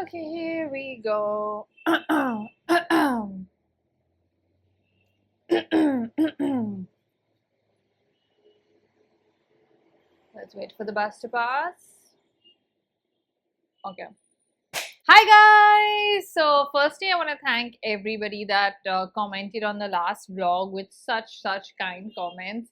Okay, here we go. Let's wait for the bus to pass. Okay. Hi guys! So firstly, I want to thank everybody that commented on the last vlog with such kind comments.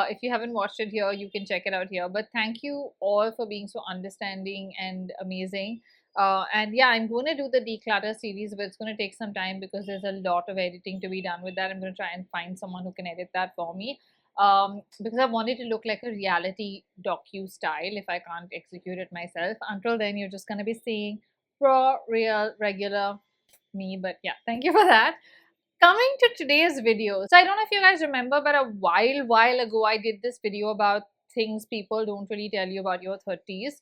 If you haven't watched it here, you can check it out here. But thank you all for being so understanding and amazing. And yeah, I'm going to do the declutter series, but it's going to take some time because there's a lot of editing to be done with that. I'm going to try and find someone who can edit that for me. Because I want it to look like a reality docu style if I can't execute it myself. Until then, you're just going to be seeing for real regular me. But yeah, thank you for that. Coming to today's video, so I don't know if you guys remember, but a while ago I did this video about things people don't really tell you about your 30s,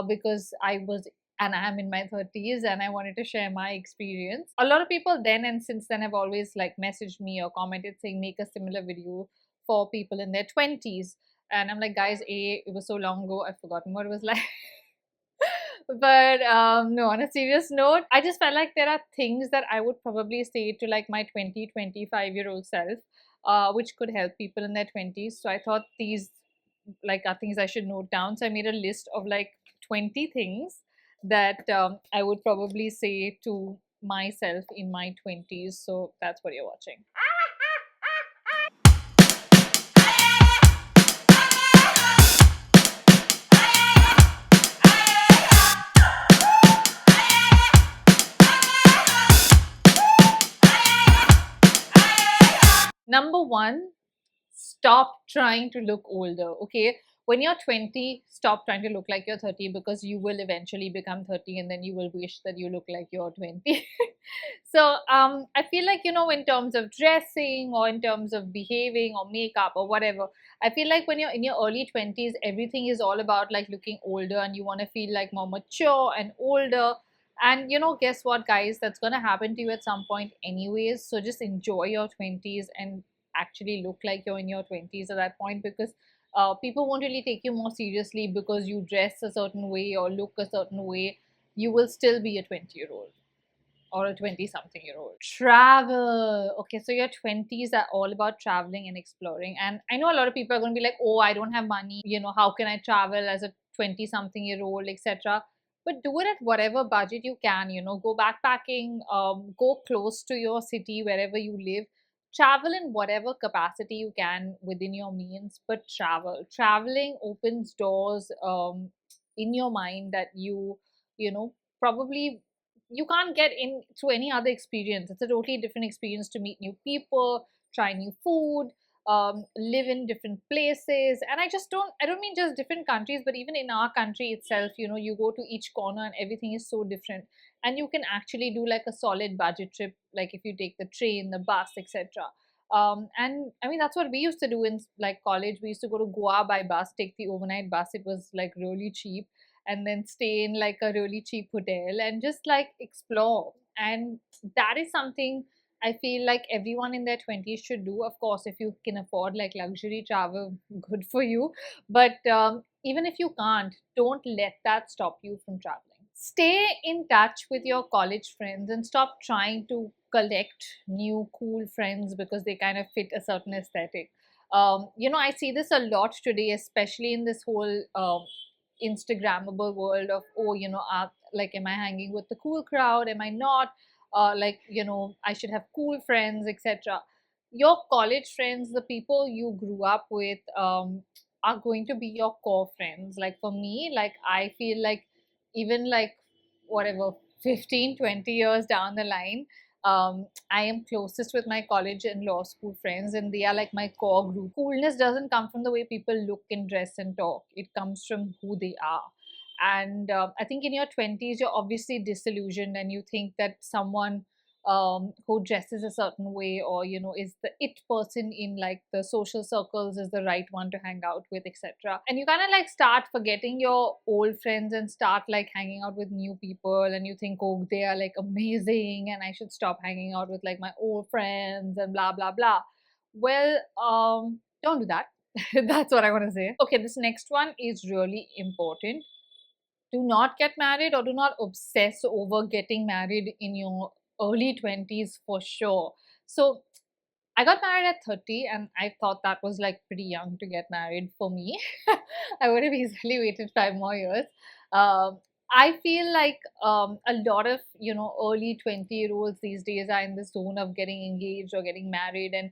because I was and I am in my 30s and I wanted to share my experience. A lot of people then and since then have always like messaged me or commented saying make a similar video for people in their 20s, and I'm like, guys, it was so long ago, I've forgotten what it was like. But no, on a serious note, I just felt like there are things that I would probably say to like my 25-year-old self, which could help people in their 20s. So I thought these like are things I should note down. So I made a list of like 20 things that I would probably say to myself in my 20s. So that's what you're watching. Number one, stop trying to look older. Okay, when you're 20, stop trying to look like you're 30, because you will eventually become 30 and then you will wish that you look like you're 20. So I feel like, you know, in terms of dressing or in terms of behaving or makeup or whatever, I feel like when you're in your early 20s, everything is all about like looking older and you want to feel like more mature and older. And you know, guess what, guys? That's going to happen to you at some point anyways. So just enjoy your 20s and actually look like you're in your 20s at that point, because people won't really take you more seriously because you dress a certain way or look a certain way. You will still be a 20-year-old or a 20-something-year-old. Travel. Okay, so your 20s are all about traveling and exploring. And I know a lot of people are going to be like, oh, I don't have money. You know, how can I travel as a 20-something-year-old, etc. But do it at whatever budget you can. You know, go backpacking, go close to your city, wherever you live. Travel in whatever capacity you can within your means, but travel. Traveling opens doors in your mind that you know, probably you can't get in through any other experience. It's a totally different experience to meet new people, try new food, live in different places. And I don't mean just different countries, but even in our country itself, you know, you go to each corner and everything is so different. And you can actually do like a solid budget trip, like if you take the train, the bus, etc. And I mean, that's what we used to do in like college. We used to go to Goa by bus, take the overnight bus. It was like really cheap, and then stay in like a really cheap hotel and just like explore. And that is something I feel like everyone in their 20s should do. Of course, if you can afford like luxury travel, good for you. But even if you can't, don't let that stop you from traveling. Stay in touch with your college friends and stop trying to collect new cool friends because they kind of fit a certain aesthetic. You know, I see this a lot today, especially in this whole Instagrammable world of, oh, you know, like, am I hanging with the cool crowd? Am I not? Like, you know, I should have cool friends, etc. Your college friends, the people you grew up with, are going to be your core friends. Like for me, like I feel like even like whatever 15, 20 years down the line, I am closest with my college and law school friends, and they are like my core group. Coolness doesn't come from the way people look and dress and talk, it comes from who they are. And I think in your 20s, you're obviously disillusioned and you think that someone who dresses a certain way, or you know, is the it person in like the social circles, is the right one to hang out with, etc. And you kind of like start forgetting your old friends and start like hanging out with new people, and you think, oh, they are like amazing and I should stop hanging out with like my old friends and blah blah blah. Well, don't do that. That's what I want to say. Okay, this next one is really important. do not get married, or do not obsess over getting married in your early 20s for sure. So I got married at 30, and I thought that was like pretty young to get married for me. I would have easily waited 5 more years. Um, I feel like a lot of, early 20-year-olds these days are in the zone of getting engaged or getting married, and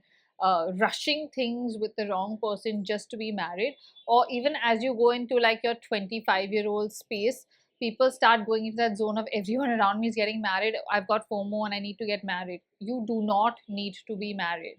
rushing things with the wrong person just to be married. Or even as you go into like your 25-year-old space, people start going into that zone of everyone around me is getting married. I've got FOMO and I need to get married. You do not need to be married.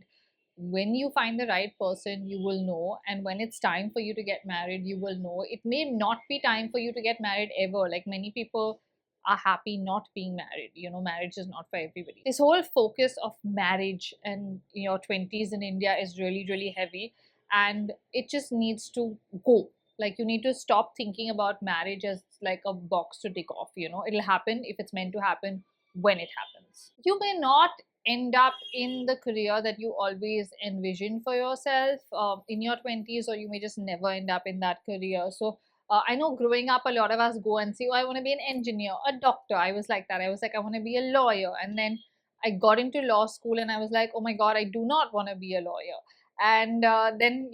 When you find the right person, you will know. And when it's time for you to get married, you will know. It may not be time for you to get married ever. Like many people are happy not being married. Marriage is not for everybody. This whole focus of marriage and your 20s in India is really, really heavy. And it just needs to go. Like, you need to stop thinking about marriage as like a box to tick off. It'll happen if it's meant to happen, when it happens. You may not end up in the career that you always envision for yourself in your 20s, or you may just never end up in that career. So I know growing up, a lot of us go and say, oh, I want to be an engineer, a doctor. I was like that. I was like, I want to be a lawyer. And then I got into law school and I was like, oh my God, I do not want to be a lawyer. And then,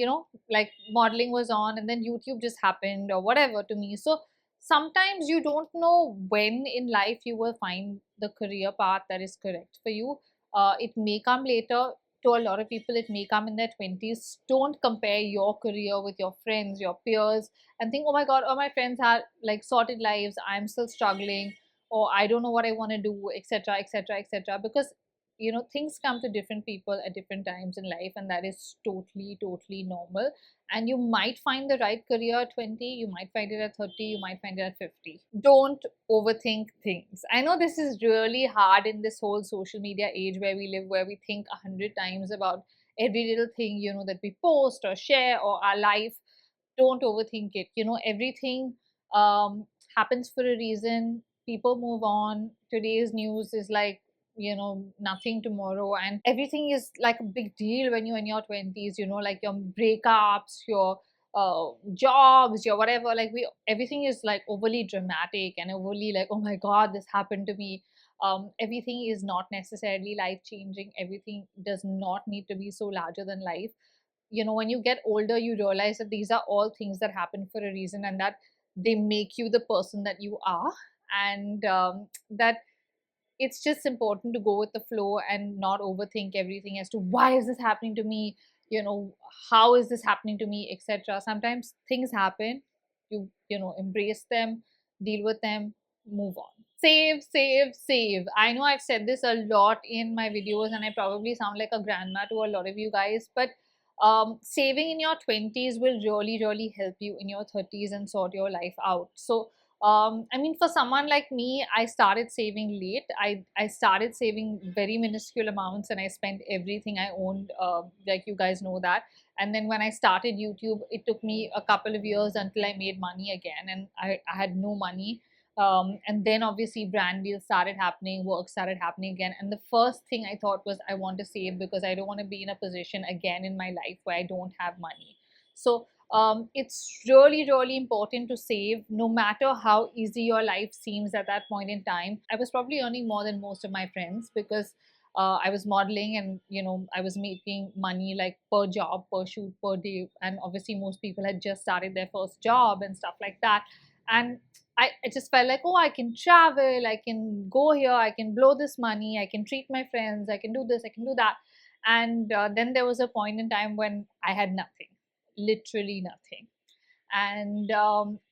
like modeling was on, and then YouTube just happened or whatever to me. So sometimes you don't know when in life you will find the career path that is correct for you. It may come later. To a lot of people, it may come in their 20s. Don't compare your career with your friends, your peers, and think, oh my God, all my friends have like sorted lives. I'm still struggling, or I don't know what I want to do, etc., etc., etc. Because things come to different people at different times in life, and that is totally, totally normal. And you might find the right career at 20, you might find it at 30, you might find it at 50. Don't overthink things. I know this is really hard in this whole social media age where we live, where we think 100 times about every little thing that we post or share or our life. Don't overthink it. Everything happens for a reason. People move on. Today's news is like nothing tomorrow, and everything is like a big deal when you're in your 20s. Like your breakups, your jobs, your whatever. Like everything is like overly dramatic and overly like, oh my God, this happened to me. Everything is not necessarily life changing. Everything does not need to be so larger than life. When you get older, you realize that these are all things that happen for a reason, and that they make you the person that you are. And that it's just important to go with the flow and not overthink everything as to why is this happening to me, how is this happening to me, etc. Sometimes things happen. You embrace them, deal with them, move on. Save, save, save. I know I've said this a lot in my videos, and I probably sound like a grandma to a lot of you guys, but saving in your 20s will really, really help you in your 30s and sort your life out. So I mean, for someone like me, I started saving late. I started saving very minuscule amounts, and I spent everything I owned, like you guys know that. And then when I started YouTube, it took me a couple of years until I made money again, and I had no money. And then obviously brand deals started happening, work started happening again. And the first thing I thought was, I want to save because I don't want to be in a position again in my life where I don't have money. So it's really, really important to save, no matter how easy your life seems at that point in time. I was probably earning more than most of my friends because I was modeling, and I was making money like per job, per shoot, per day. And obviously most people had just started their first job and stuff like that. And I just felt like, oh, I can travel, I can go here, I can blow this money, I can treat my friends, I can do this, I can do that. And then there was a point in time when I had nothing, literally nothing. And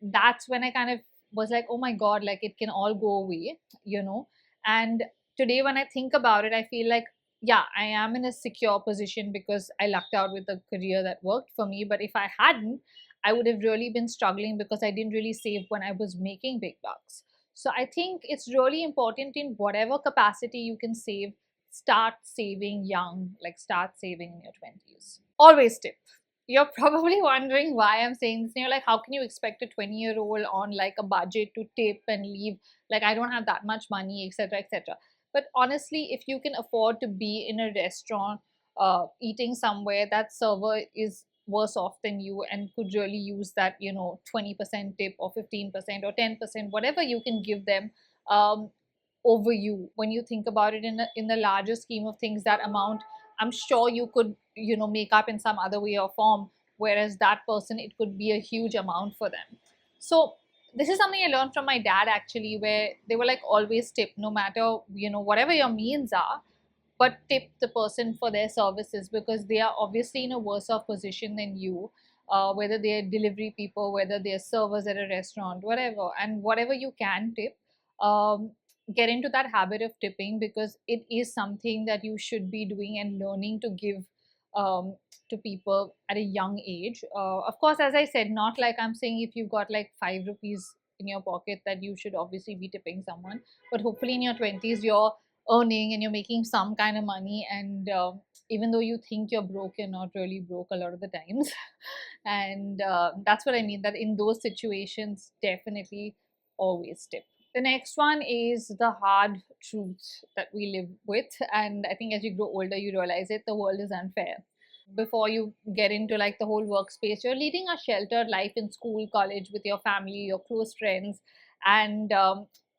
that's when I kind of was like, oh my God, like it can all go away. And today when I think about it, I feel like, yeah, I am in a secure position because I lucked out with a career that worked for me. But if I hadn't, I would have really been struggling because I didn't really save when I was making big bucks. So I think it's really important, in whatever capacity you can save, start saving young. Like start saving in your 20s. Always tip. You're probably wondering why I'm saying this. And you're like, how can you expect a 20-year-old on like a budget to tip and leave? Like, I don't have that much money, etc., etc. But honestly, if you can afford to be in a restaurant, eating somewhere, that server is worse off than you and could really use that, 20% tip or 15% or 10%, whatever you can give them, um, over you. When you think about it in the larger scheme of things, that amount, I'm sure you could, make up in some other way or form, whereas that person, it could be a huge amount for them. So this is something I learned from my dad actually, where they were like, always tip, no matter, whatever your means are, but tip the person for their services, because they are obviously in a worse off position than you, whether they're delivery people, whether they're servers at a restaurant, whatever. And whatever you can tip, um, get into that habit of tipping, because it is something that you should be doing and learning to give, um, to people at a young age. Of course, as I said, not like I'm saying if you've got like 5 rupees in your pocket that you should obviously be tipping someone, but hopefully in your 20s you're earning and you're making some kind of money, and even though you think you're broke, you're not really broke a lot of the times. And that's what I mean, that in those situations, definitely always tip. The next one is the hard truth that we live with, and I think as you grow older you realize it, the world is unfair. Before you get into like the whole workspace, you're leading a sheltered life in school, college, with your family, your close friends. And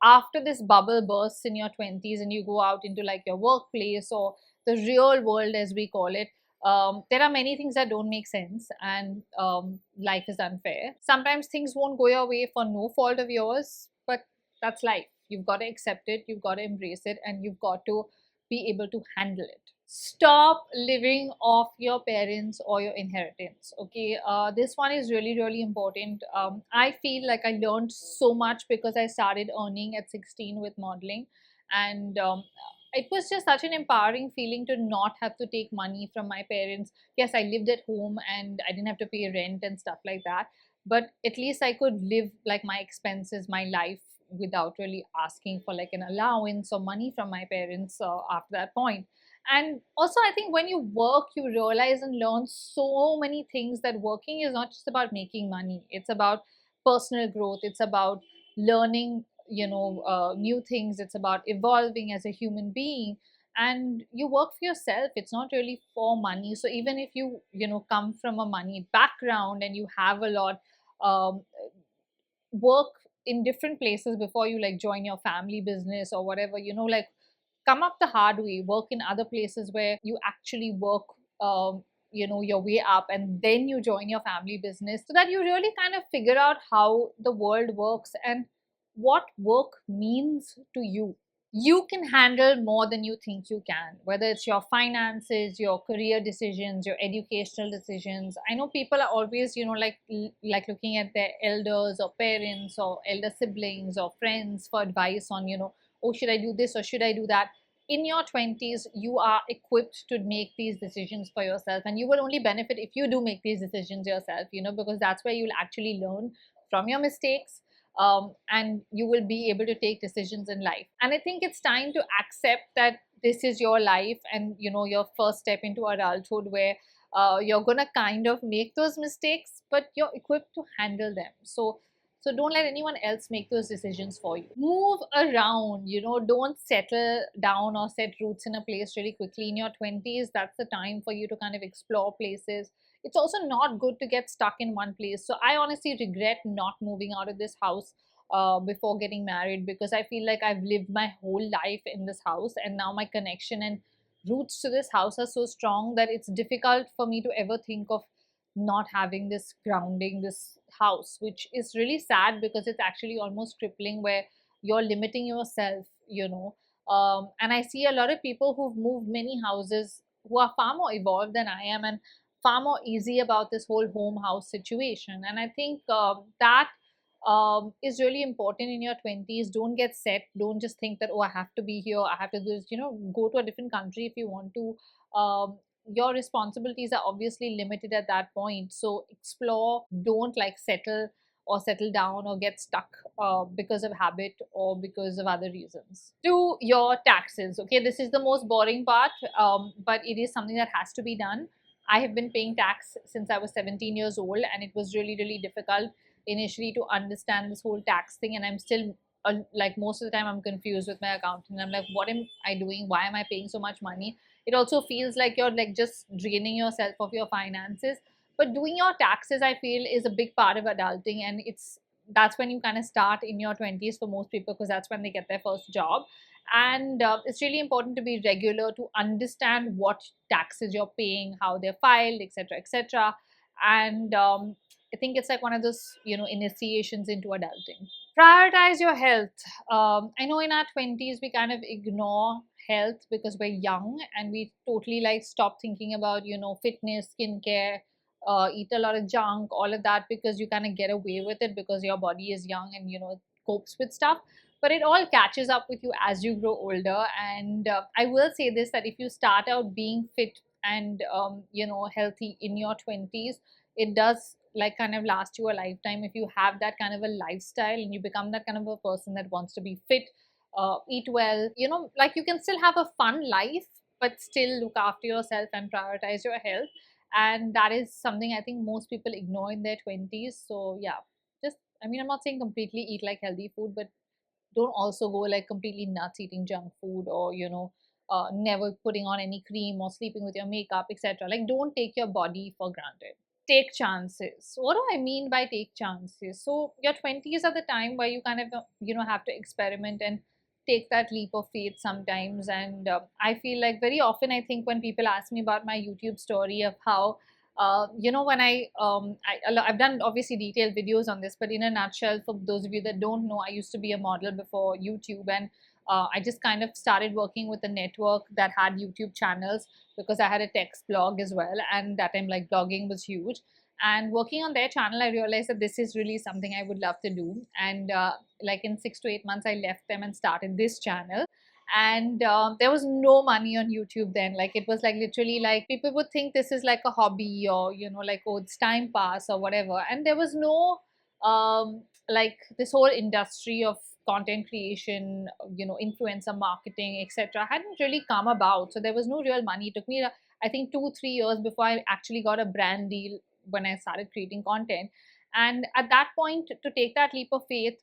after this bubble bursts in your 20s and you go out into like your workplace or the real world as we call it, there are many things that don't make sense, and life is unfair. Sometimes things won't go your way for no fault of yours, but that's life. You've got to accept it, you've got to embrace it, and you've got to be able to handle it. Stop living off your parents or your inheritance. Okay, this one is really, really important. I feel like I learned so much because I started earning at 16 with modeling, and it was just such an empowering feeling to not have to take money from my parents. Yes, I lived at home and I didn't have to pay rent and stuff like that, but at least I could live like my expenses, my life, without really asking for like an allowance or money from my parents after that point. And also, I think when you work, you realize and learn so many things, that working is not just about making money. It's about personal growth. It's about learning, new things. It's about evolving as a human being. And you work for yourself. It's not really for money. So even if you, come from a money background and you have a lot, um, work in different places before you like join your family business or whatever, like come up the hard way, work in other places where you actually work, your way up, and then you join your family business, so that you really kind of figure out how the world works and what work means to you. You can handle more than you think you can, whether it's your finances, your career decisions, your educational decisions. I know people are always, like looking at their elders or parents or elder siblings or friends for advice on, oh, should I do this or should I do that? In your 20s, you are equipped to make these decisions for yourself, and you will only benefit if you do make these decisions yourself, because that's where you'll actually learn from your mistakes, and you will be able to take decisions in life. And I think it's time to accept that this is your life, and your first step into adulthood, where you're gonna kind of make those mistakes, but you're equipped to handle them. So don't let anyone else make those decisions for you. Move around, don't settle down or set roots in a place really quickly. In your 20s, that's the time for you to kind of explore places. It's also not good to get stuck in one place. So I honestly regret not moving out of this house before getting married, because I feel like I've lived my whole life in this house, and now my connection and roots to this house are so strong that it's difficult for me to ever think of not having this grounding, this house, which is really sad because it's actually almost crippling, where you're limiting yourself, and I see a lot of people who've moved many houses who are far more evolved than I am, and far more easy about this whole home house situation. And I think that is really important in your 20s. Don't get set. Don't just think that, oh, I have to be here, I have to do this. Go to a different country if you want to. Your responsibilities are obviously limited at that point. So explore. Don't like settle or settle down or get stuck because of habit or because of other reasons. Do your taxes. Okay, this is the most boring part, but it is something that has to be done. I have been paying tax since I was 17 years old, and it was really, really difficult initially to understand this whole tax thing. And I'm still, like, most of the time, I'm confused with my accountant. I'm like, what am I doing? Why am I paying so much money? It also feels like you're like just draining yourself of your finances. But doing your taxes, I feel, is a big part of adulting, and that's when you kind of start in your 20s for most people, because that's when they get their first job. And it's really important to be regular to understand what taxes you're paying, how they're filed, etc., etc. And I think it's like one of those, initiations into adulting. Prioritize your health. I know in our 20s we kind of ignore health because we're young, and we totally like stop thinking about, fitness, skincare, eat a lot of junk, all of that, because you kind of get away with it because your body is young and, copes with stuff. But it all catches up with you as you grow older. And I will say this, that if you start out being fit and, healthy in your 20s, it does like kind of last you a lifetime if you have that kind of a lifestyle and you become that kind of a person that wants to be fit, eat well, like you can still have a fun life but still look after yourself and prioritize your health. And that is something I think most people ignore in their 20s. So yeah, just, I mean, I'm not saying completely eat like healthy food, but don't also go like completely nuts eating junk food, or never putting on any cream or sleeping with your makeup, etc. Like, don't take your body for granted. Take chances. What do I mean by take chances? So your 20s are the time where you kind of have to experiment and take that leap of faith sometimes. And I feel like very often, I think when people ask me about my YouTube story of how when I've done obviously detailed videos on this, but in a nutshell, for those of you that don't know, I used to be a model before YouTube, and I just kind of started working with a network that had YouTube channels because I had a text blog as well, and that time like blogging was huge. And working on their channel, I realized that this is really something I would love to do. And like in 6 to 8 months, I left them and started this channel. And there was no money on YouTube then. Like, it was like literally like people would think this is like a hobby, or like, oh, it's time pass or whatever. And there was no like this whole industry of content creation, influencer marketing, etc., hadn't really come about. So there was no real money. It took me, I think, 2 3 years before I actually got a brand deal when I started creating content. And at that point, to take that leap of faith,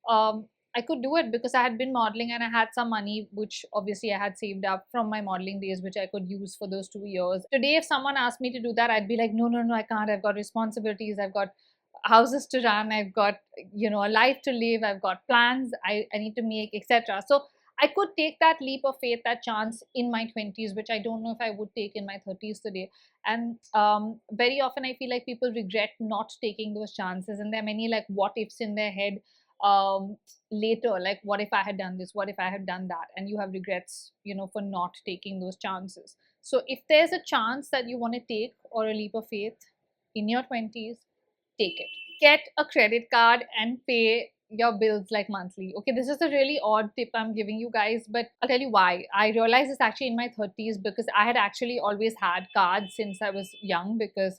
I could do it because I had been modeling and I had some money, which obviously I had saved up from my modeling days, which I could use for those 2 years. Today, if someone asked me to do that, I'd be like, no, no, no, I can't. I've got responsibilities. I've got houses to run. I've got, a life to live. I've got plans I need to make, etc. So I could take that leap of faith, that chance in my 20s, which I don't know if I would take in my 30s today. And very often I feel like people regret not taking those chances. And there are many like what ifs in their head later, like, what if I had done this, what if I had done that, and you have regrets, for not taking those chances. So if there's a chance that you want to take, or a leap of faith in your 20s, take it. Get a credit card and pay your bills like monthly. Okay, this is a really odd tip I'm giving you guys, but I'll tell you why. I realized this actually in my 30s because I had actually always had cards since I was young, because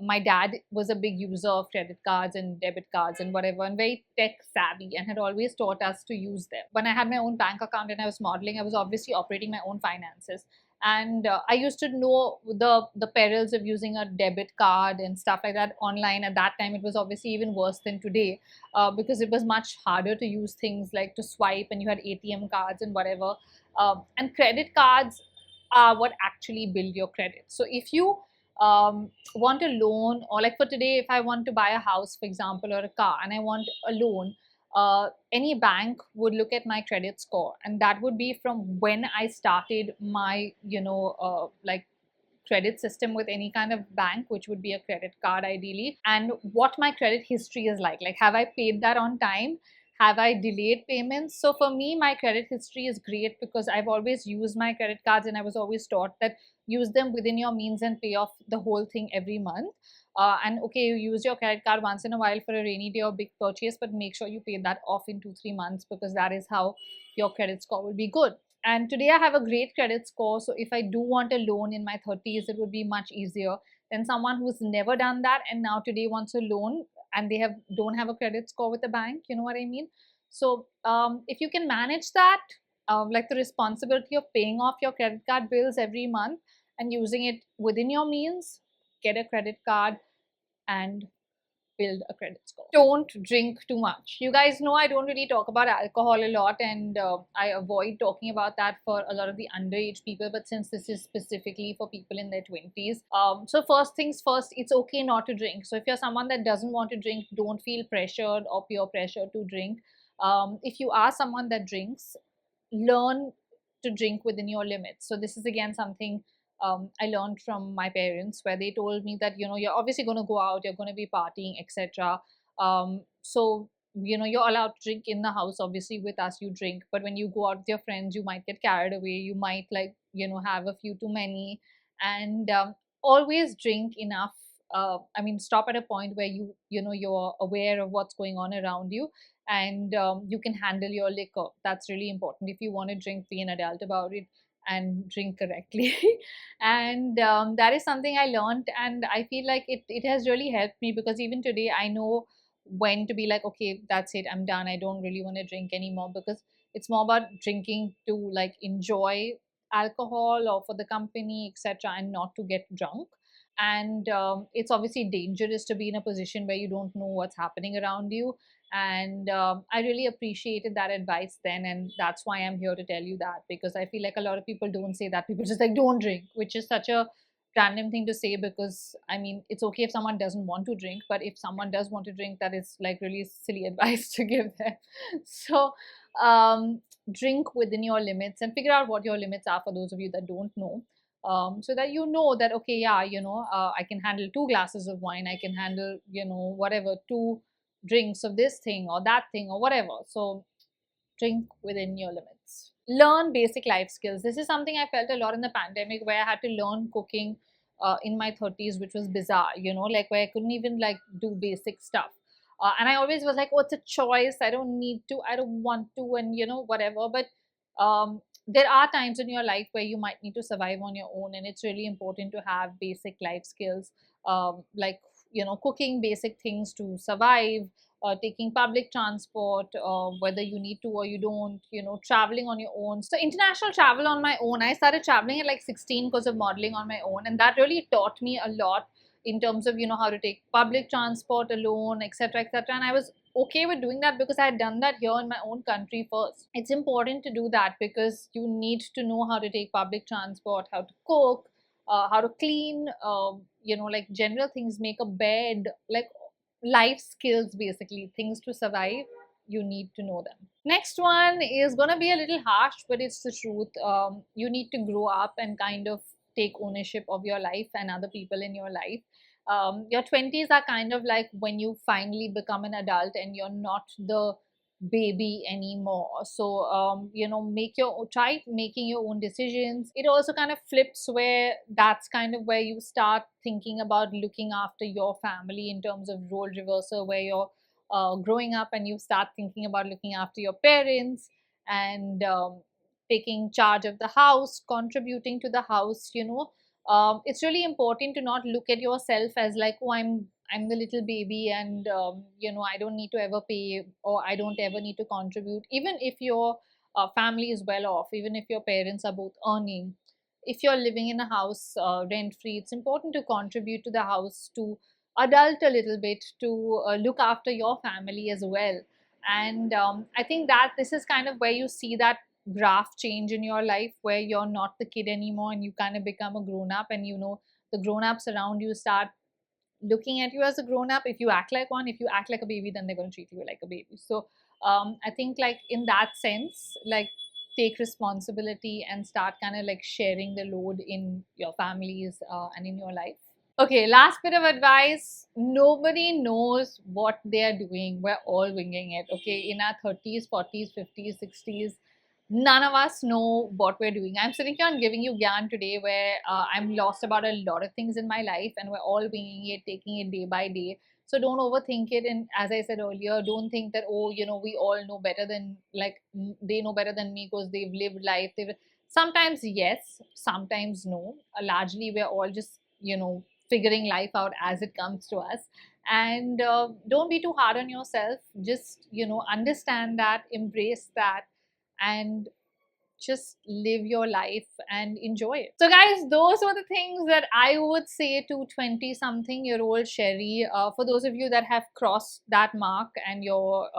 my dad was a big user of credit cards and debit cards and whatever, and very tech savvy, and had always taught us to use them. When I had my own bank account and I was modeling, I was obviously operating my own finances. And I used to know the perils of using a debit card and stuff like that online. At that time, it was obviously even worse than today, because it was much harder to use things like to swipe, and you had ATM cards and whatever. And credit cards are what actually build your credit. So if you want a loan, or like for today, if I want to buy a house, for example, or a car, and I want a loan, any bank would look at my credit score, and that would be from when I started my, like credit system with any kind of bank, which would be a credit card ideally, and what my credit history is like have I paid that on time, have I delayed payments. So for me, my credit history is great because I've always used my credit cards, and I was always taught that use them within your means and pay off the whole thing every month. And okay, you use your credit card once in a while for a rainy day or big purchase, but make sure you pay that off in 2 3 months, because that is how your credit score will be good. And today I have a great credit score. So if I do want a loan in my 30s, it would be much easier than someone who's never done that and now today wants a loan, and they don't have a credit score with the bank. You know what I mean? So if you can manage that, like the responsibility of paying off your credit card bills every month and using it within your means, get a credit card and build a credit score. Don't drink too much. You guys know I don't really talk about alcohol a lot, and I avoid talking about that for a lot of the underage people. But since this is specifically for people in their 20s, so first things first, it's okay not to drink. So if you're someone that doesn't want to drink, don't feel pressured or peer pressure to drink. If you are someone that drinks, learn to drink within your limits. So this is again something I learned from my parents, where they told me that you're obviously going to go out, you're going to be partying, etc. So you're allowed to drink in the house. Obviously, with us you drink, but when you go out with your friends, you might get carried away. You might have a few too many, and always drink enough. I mean, stop at a point where you're aware of what's going on around you, and you can handle your liquor. That's really important. If you want to drink, be an adult about it and drink correctly. And that is something I learned, and I feel like it has really helped me, because even today I know when to be like, okay, that's it, I'm done, I don't really want to drink anymore, because it's more about drinking to like enjoy alcohol or for the company, etc., and not to get drunk. And it's obviously dangerous to be in a position where you don't know what's happening around you. And I really appreciated that advice then, and that's why I'm here to tell you that, because I feel like a lot of people don't say that. People just like, don't drink, which is such a random thing to say, because I mean, it's okay if someone doesn't want to drink, but if someone does want to drink, that is like really silly advice to give them. So um, drink within your limits, and figure out what your limits are, for those of you that don't know. So that you know that, okay, yeah, I can handle 2 glasses of wine, I can handle whatever, 2 drinks of this thing or that thing or whatever. So drink within your limits. Learn basic life skills. This is something I felt a lot in the pandemic, where I had to learn cooking in my 30s, which was bizarre, like where I couldn't even like do basic stuff. And I always was like, oh, it's a choice, I don't need to, I don't want to, and whatever. But there are times in your life where you might need to survive on your own, and it's really important to have basic life skills, like cooking basic things to survive, taking public transport, whether you need to or you don't, traveling on your own. So international travel on my own, I started traveling at like 16 because of modeling on my own, and that really taught me a lot in terms of how to take public transport alone, etc., etc. And I was okay with doing that, because I had done that here in my own country first. It's important to do that, because you need to know how to take public transport, how to cook, how to clean, like general things, make a bed, like life skills, basically things to survive. You need to know them. Next one is gonna be a little harsh, but it's the truth. You need to grow up and kind of take ownership of your life and other people in your life. Your 20s are kind of like when you finally become an adult and you're not the baby anymore. So try making your own decisions. It also kind of flips, where that's kind of where you start thinking about looking after your family, in terms of role reversal, where you're growing up and you start thinking about looking after your parents, and taking charge of the house, contributing to the house. It's really important to not look at yourself as like, oh, I'm the little baby, and I don't need to ever pay, or I don't ever need to contribute. Even if your family is well off, even if your parents are both earning, if you're living in a house rent free, it's important to contribute to the house, to adult a little bit, to look after your family as well. And I think that this is kind of where you see that graph change in your life, where you're not the kid anymore and you kind of become a grown up, and the grown ups around you start looking at you as a grown up. If you act like one, if you act like a baby, then they're going to treat you like a baby. So I think, like, in that sense, like, take responsibility and start kind of like sharing the load in your families and in your life. Okay, last bit of advice. Nobody knows what they are doing. We're all winging it. Okay, in our 30s, 40s, 50s, 60s, none of us know what we're doing. I'm sitting here and giving you gyan today, where I'm lost about a lot of things in my life, and we're all winging it, taking it day by day. So don't overthink it. And as I said earlier, don't think that, oh, we all know better than, like, they know better than me because they've lived life. Sometimes yes, sometimes no. Largely, we're all just, figuring life out as it comes to us. And don't be too hard on yourself. Just understand that, embrace that, and just live your life and enjoy it. So guys, those were the things that I would say to 20 something year old Sherry. For those of you that have crossed that mark and you're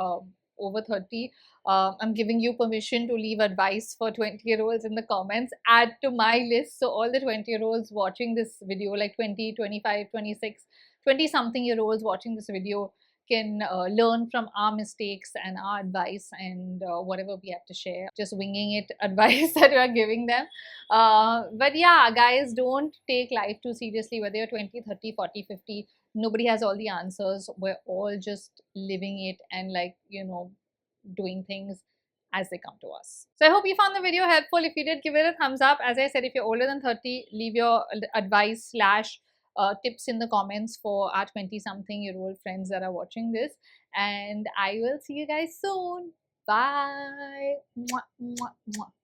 over 30, I'm giving you permission to leave advice for 20-year-olds in the comments. Add to my list. So all the 20-year-olds watching this video, like 20, 25, 26, 20 something year olds watching this video, can learn from our mistakes and our advice and whatever we have to share. Just winging it advice that we are giving them. But yeah, guys, don't take life too seriously, whether you're 20, 30, 40, 50. Nobody has all the answers. We're all just living it and, like, you know, doing things as they come to us. So I hope you found the video helpful. If you did, give it a thumbs up. As I said, if you're older than 30, leave your advice slash tips in the comments for our 20 something year old friends that are watching this, and I will see you guys soon. Bye. Mwah, mwah, mwah.